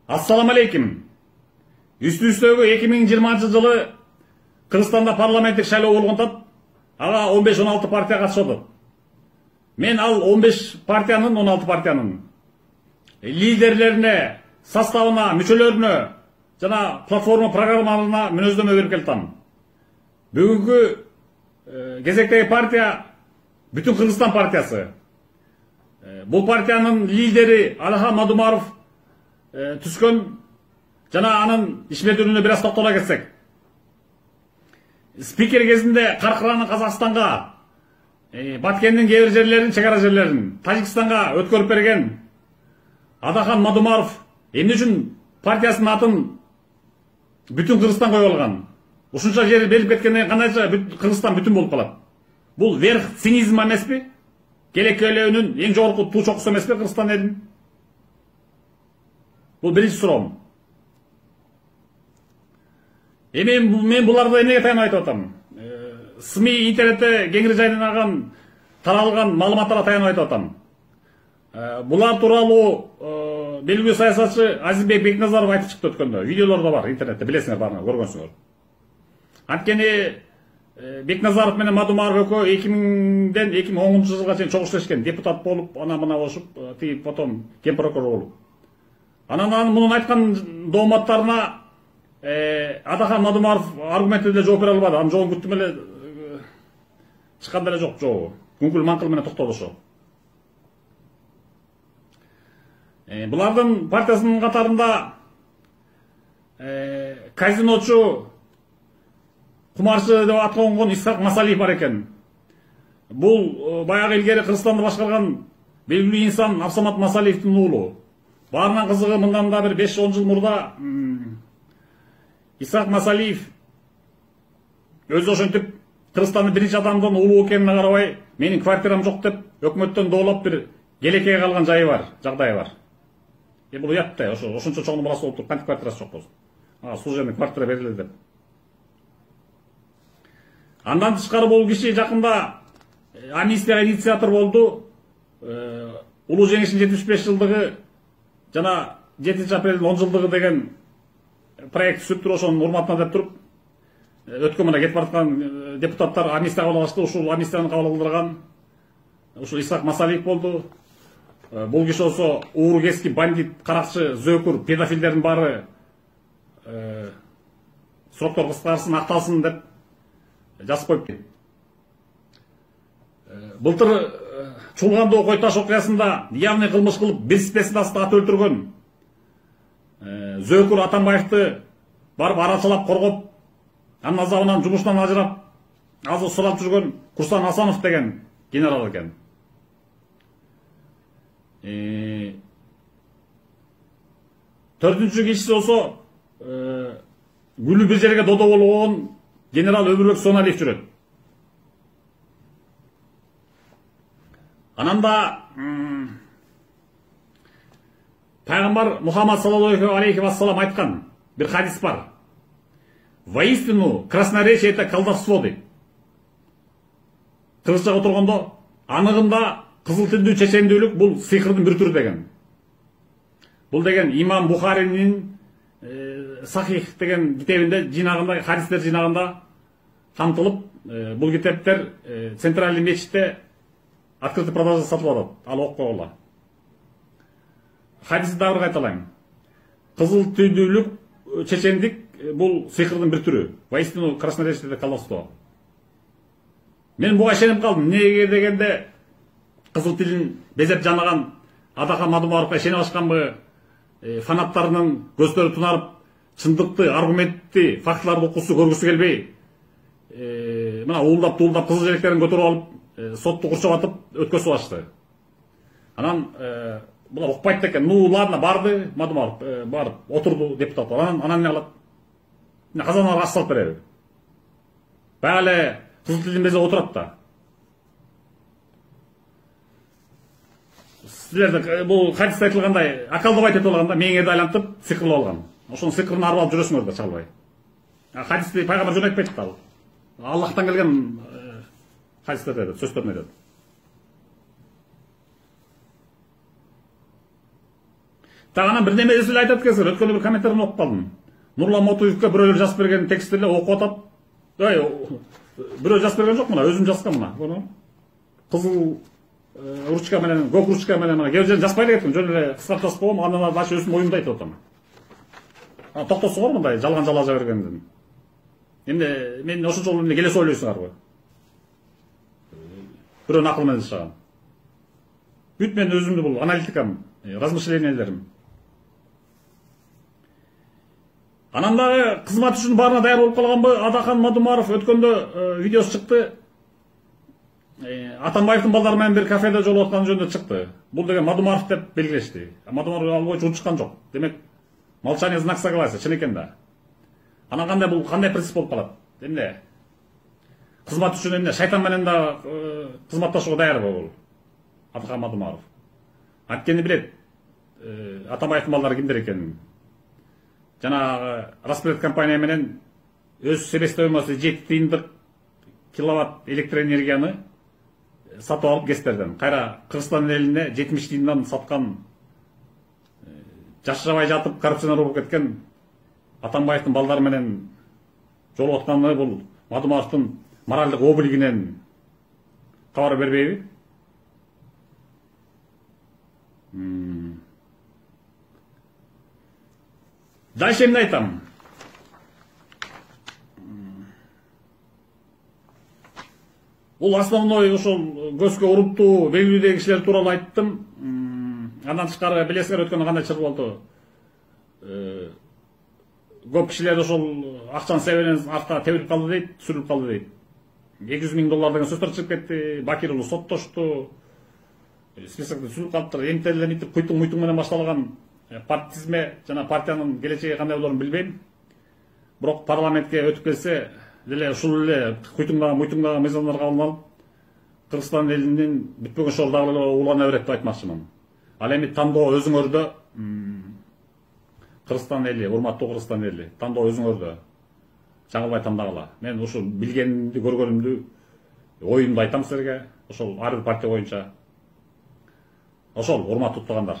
Assalamu алейкум. Üstüstегі 2020 жылы Кыргызстанда парламенттик шайлоо болгондо ага 15-16 партия катышат. Мен ал 15 партиянын, 16 партиянын лидерлерине, составына, мүчөлөрүнө жана платформа программаларына мүнөздөмө берип келатам. Бүгүнкү кезектеги партия Бүтүн Кыргызстан партиясы. Бул партиянын лидери Алихан Мадумаров түскөн жана анын ишмердүүлүгүнө бир аз токтоло кетсек. Спикер кезинде Каркыранын Казакстанга, Баткендин кээ бир жерлерин, чегара жерлерин Тажикстанга өткөрүп берген Алихан Мадумаров эмне үчүн партиясынын атын Бүтүн Кыргызстан коюп алган? Ушунча жер берип кеткенден кандайча Кыргызстан бүтүн болуп калат? Бул верх цинизм эмеспи? Келекелөөнүн эң жогорку туу чокусу эмеспи Кыргызстан элин? Бул биринчи суроом. Мен буларды эмнеге таянып айтып атам? СМИ интернетте кеңири жайылган таралган маалыматтарга таянып айтып атам. Булар тууралуу белгилүү саясатчы Азизбек Бекназаров айтып чыкты өткөндө. Видеолор да бар интернетте, билесиңер баарыңар, көргөнсүңөр. Анткени Бекназаров менен Мадумаров экөө 2000ден 2010 жылга чейин чогушташкен, депутат болуп, ана мына болушуп, тиги потом ген прокурор болуп. Анан мунун айткан дооматтарына Алихан Мадумаров аргументи деле жооп бере албады. Анын жообун күттүм эле чыккан деле жок жообу. Күңкүл маңкыл менен токтолушу. Булардын партиясынын катарында казиночу, кумарчы деп атка конгон Исхак Масалиев бар экен. Бул баягы илгери Кыргызстанды башкарган белгилүү инсан Абсамат Масалиевдин уулу. Баарынан кызыгы мындан да бир 5-10 жыл мурда Исхак Масалиев өзү ошентип Кыргызстандын биринчи адамдын уулу экенине карабай, менин квартирам жок деп өкмөттөн доолап бир келекеге калган жайы бар, жагдайы бар. Бул уят да, ошончо чоң баласы болуп туруп, кантип квартирасы жок болсун? Сул жерден квартира берилди деп. Андан тышкары бул киши жакында амнистияга инициатор болду. Улуу жеңиштин 75 жылдыгы жана 7 апрелдин 10 жылдыгы деген проект түзүп туруп, ошонун урматына деп туруп, өткөн мына кетип бараткан депутаттар амнистия кабыл алышты. Ушул амнистияны кабыл кылдырган ушул Исхак Масалиев болду. Бул киши болсо ууру кески бандит, каракчы, зөөкүр, педофилдердин баары сроктор кыскарсын, акталсын деп жазып коюпту. Былтыр Чулгандоо Кой Таш окуясында явный кылмыш кылып, бесипесин астында ат өлтүргөн Зөөкүр Атамбаевди барып арачалап коргоп, анын азабынан жумуштан ажырап, азыр сурап жүргөн Курсан Асанов деген генерал экен. Төртүнчү кишиси болсо гүлү бир жерге додо болгон генерал Өмүрбек Соналиев жүрөт. Анан да Пайгамбар Мухаммад саллаллаху алейхи вассалам айткан бир хадис бар. Воистину красноречие это колдовство дейт. Кыргызчага тургондо аныгында кызыл тилдүү чечендүүлүк бул сыйкырдын бир түрү деген. Бул деген имам Бухаринин Сахих деген китебинде жинагында, хадистер жинагында камтылып, бул китептер Центральный мечитте открытый продажа сатып алат. Ал окуп койгула. Хадисти дагы кайталайм. Кызыл тилдүүлүк, чечендик бул сыйкырдын бир түрү. Воистину красноречие это колдовство. Мен буга ишенип калдым. Эмнеге дегенде кызыл тилин безеп жанаган Алихан Мадумаровго ишене башканбы, фанаттарынын көздөрү тунарып, чындыкты, аргументти, фактыларды окуусу көргүсү келбей, мына уулдап туулдап кызыл желектерин көтөрүп алып, сотту курчап атып өткөзүп алышты. Анан булар укпайт экен. Ну ладно, барды Мадумаров, барып отурду депутат. Анан эмне кылат? Казанга аш салып береби? Баале кызыл тилин безеп отурат да. Силерде бул хадисте айтылгандай, акалдабайт этип алганда, мээңерди айлантып, сыйкырып алган. Ошонун сыйкырын арып алып жүрөсүңөр да чалбай. Хадисти пайгамбар жөн айтпайт да. Аллахтан келген хадистерде айтат, сөздөрүн айтат. Так анан бир неме эсиле айтат экенсиңер. Өткөндө бир комментарийни окуп калдым. Нурлан Мотуевке бирөөлөр жазып берген текстти эле окуп атат. Бирөө жазып берген жок, мына өзүм жазгам мына. Кызыл ручка менен, көк ручка менен мына кээ жазбай эле кеттим. Жөн эле кыскартып жазып койгом, андан башы өзүм оюмду айтып атам. Токтосуңар мындай жалган жалажа бергенден. Эмне мен ошол жолу эмне келесе ойлойсуңарбы? Бирөөнүн акылы менен жашаган. Бүт мен өзүмдү бул аналитикам, размышлениялерим. Анан дагы кызмат үчүн баарына даяр болуп калганбы? Адахан Мадумаров өткөндө видеосу чыкты. Атамбаевдин балдары менен бир кафеде жолугуп аткан жөнүндө чыкты. Бул деген Мадумаров деп белгилешти. Мадумаров ал боюнча чыккан жок. Демек, молчание знак согласия, чын экен да. Анан кандай бул кандай принцип болуп калат? Эмне? Кызмат үчүн эмне шайтан менен да кызматташууга даярбы бул? Адахан Мадумаров. Анткени билет, Атамбаевдин балдары кимдер экенин. Жана Распред компания менен өз себестоимосу 7 тыйындык киловатт электр энергияны сатып алып гестерден. Кайра Кыргызстан элине 70 тыйындан саткан, жашабай жатып коррупционер болуп кеткен Атамбаевдин балдары менен жолугуп атканы бул Мадумаровдун моралдык облигинен кабар бербейби? Дальше эмне айтам? Бул основной ошол көзгө уруптуу белгилүү кишилер тууралуу айттым. Андан тышкары билесиңер өткөндө кандай чыр болду? Көп кишилер ошол акчанын себебинен артка тебирип калды дейт, сүрүлүп калды дейт. 200 000 доллар деген сөздөр чыгып кетти. Бакир уулу соттошту. Списокто сүрүп калыптыр. Эмтеле митип куйтуң менен башталган партизме жана партиянын келечеги кандай болорун билбейм. Бирок парламентке өтүп келсе, деле ушул эле куйтуңдаган мыйзамдар кабыл алып, Кыргызстан элинин бүтпөгөн шоол дагы эле улана берет деп айтмакчымын. Ал эми тандоо өзүңөрдө, Кыргызстан эли, урматтуу Кыргызстан эли, тандоо өзүңөрдө. Чагылбай тандагыла. Мен ушул билгенимди, көргөнүмдү, оюмду айтам силерге. Ошол ар бир партия боюнча. Ошол урматтуу тугандар.